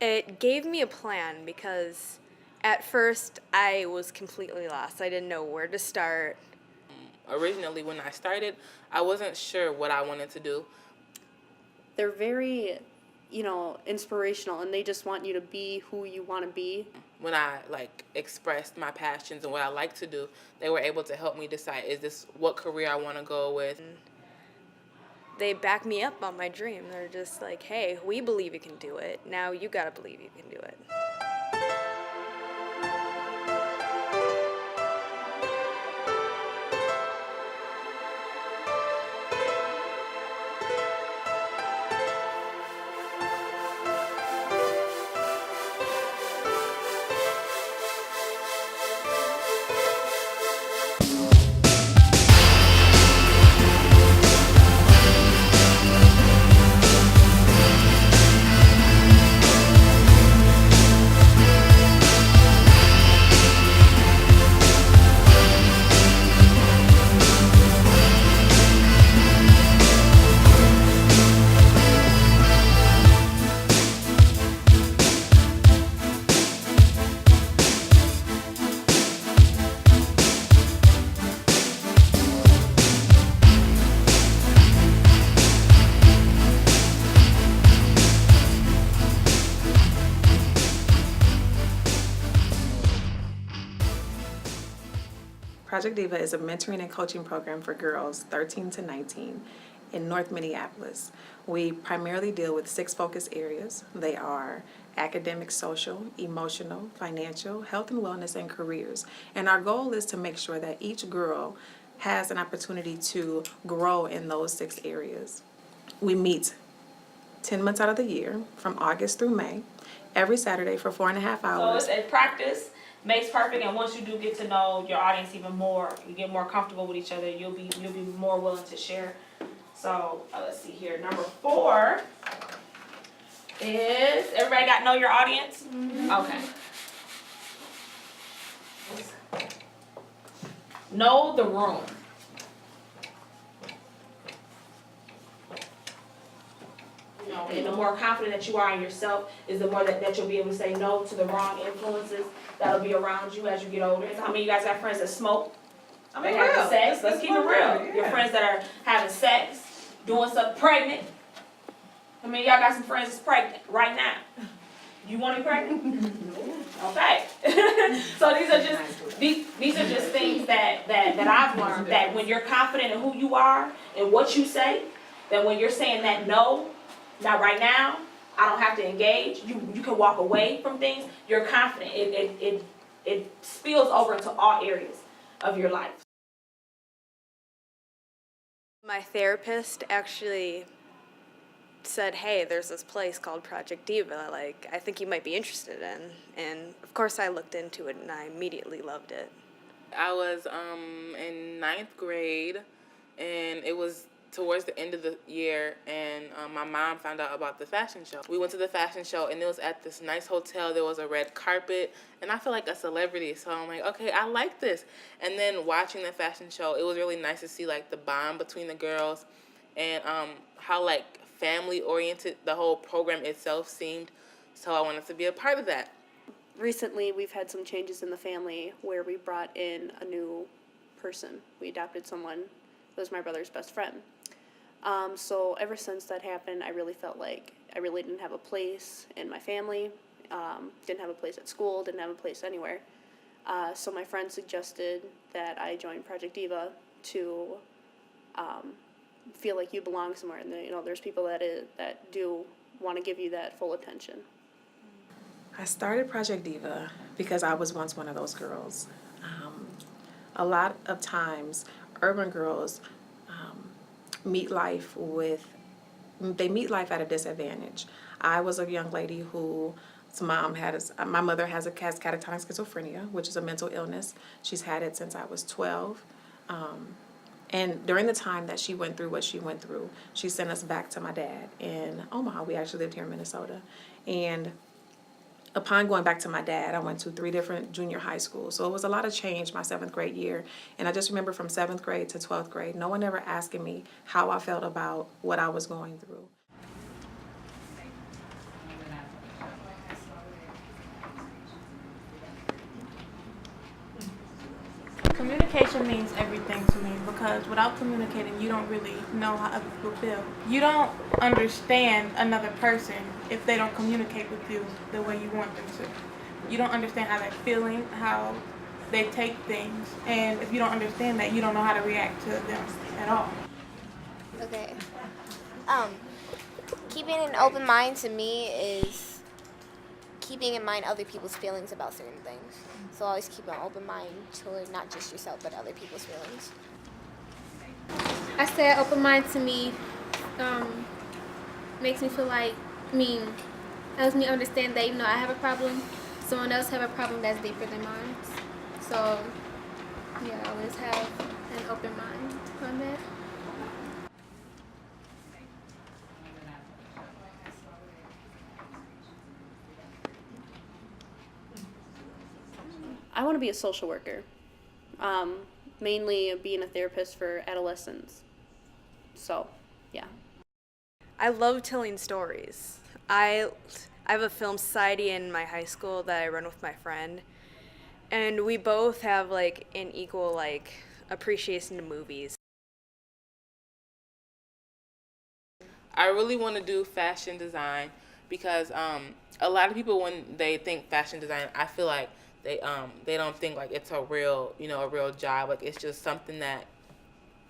It gave me a plan because at first I was completely lost. I didn't know where to start. Originally, when I started, I wasn't sure what I wanted to do. They're very, inspirational, and they just want you to be who you want to be. When I expressed my passions and what I like to do, they were able to help me decide, is this what career I want to go with? They back me up on my dream. They're just like, hey, we believe you can do it. Now you gotta believe you can do it. Project DIVA is a mentoring and coaching program for girls 13 to 19 in North Minneapolis. We primarily deal with 6 focus areas. They are academic, social, emotional, financial, health and wellness, and careers. And our goal is to make sure that each girl has an opportunity to grow in those 6 areas. We meet 10 months out of the year, from August through May, every Saturday for 4.5 hours. So it's a practice makes perfect, and once you do get to know your audience even more, you get more comfortable with each other, you'll be more willing to share. So let's see here. Number 4 is, everybody got know your audience? Mm-hmm. Okay. Know the room. And the more confident that you are in yourself is the more that you'll be able to say no to the wrong influences that'll be around you as you get older. So how many of you guys got friends that smoke? I mean, having sex? Let's keep it real. Yeah. Your friends that are having sex, doing something, pregnant. How many of y'all got some friends that's pregnant right now? You want to be pregnant? Okay. So these are just things that I've learned, that when you're confident in who you are and what you say, that when you're saying that no, not right now, I don't have to engage, you can walk away from things, you're confident. It spills over into all areas of your life. My therapist actually said, hey, there's this place called Project DIVA, I think you might be interested in. And of course I looked into it and I immediately loved it. I was in 9th grade, and it was towards the end of the year, and my mom found out about the fashion show. We went to the fashion show, and it was at this nice hotel. There was a red carpet, and I feel like a celebrity, so I'm like, okay, I like this. And then watching the fashion show, it was really nice to see the bond between the girls, and how family oriented the whole program itself seemed. So I wanted to be a part of that. Recently, we've had some changes in the family where we brought in a new person. We adopted someone that was my brother's best friend. So ever since that happened, I really felt like I really didn't have a place in my family, didn't have a place at school, didn't have a place anywhere. So my friend suggested that I join Project DIVA to feel like you belong somewhere, and there's people that do want to give you that full attention. I started Project DIVA because I was once one of those girls. A lot of times, urban girls meet life at a disadvantage. I was a young lady whose my mother has catatonic schizophrenia, which is a mental illness. She's had it since I was 12. And during the time that she went through what she went through, she sent us back to my dad in Omaha. We actually lived here in Minnesota. And upon going back to my dad, I went to 3 different junior high schools. So it was a lot of change my 7th grade year. And I just remember from 7th grade to 12th grade, no one ever asking me how I felt about what I was going through. communication means everything to me because without communicating, you don't really know how other people feel. You don't understand another person if they don't communicate with you the way you want them to. You don't understand how they're feeling, how they take things, and if you don't understand that, you don't know how to react to them at all. Okay. Keeping an open mind to me is keeping in mind other people's feelings about certain things. So always keep an open mind toward not just yourself, but other people's feelings. I say an open mind to me makes me feel like, helps me understand that even though I have a problem, someone else have a problem that's deeper than mine. So, yeah, I always have an open mind on that. I want to be a social worker, mainly being a therapist for adolescents. So, yeah. I love telling stories. I have a film society in my high school that I run with my friend, and we both have like an equal like appreciation to movies. I really want to do fashion design because a lot of people, when they think fashion design, I feel like they don't think like it's a real job. Like it's just something that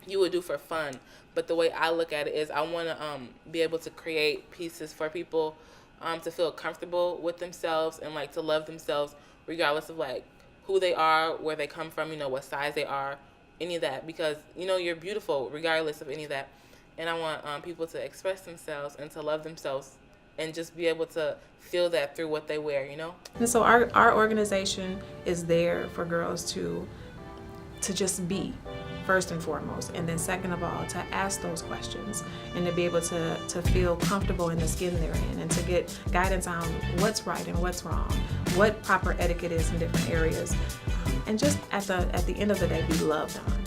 you would do for fun. But the way I look at it is I want to be able to create pieces for people to feel comfortable with themselves and like to love themselves regardless of like who they are, where they come from, what size they are, any of that, because you're beautiful regardless of any of that. And I want people to express themselves and to love themselves and just be able to feel that through what they wear, And so our organization is there for girls to just be, first and foremost, and then second of all, to ask those questions and to be able to feel comfortable in the skin they're in and to get guidance on what's right and what's wrong, what proper etiquette is in different areas, and just at the end of the day, be loved on.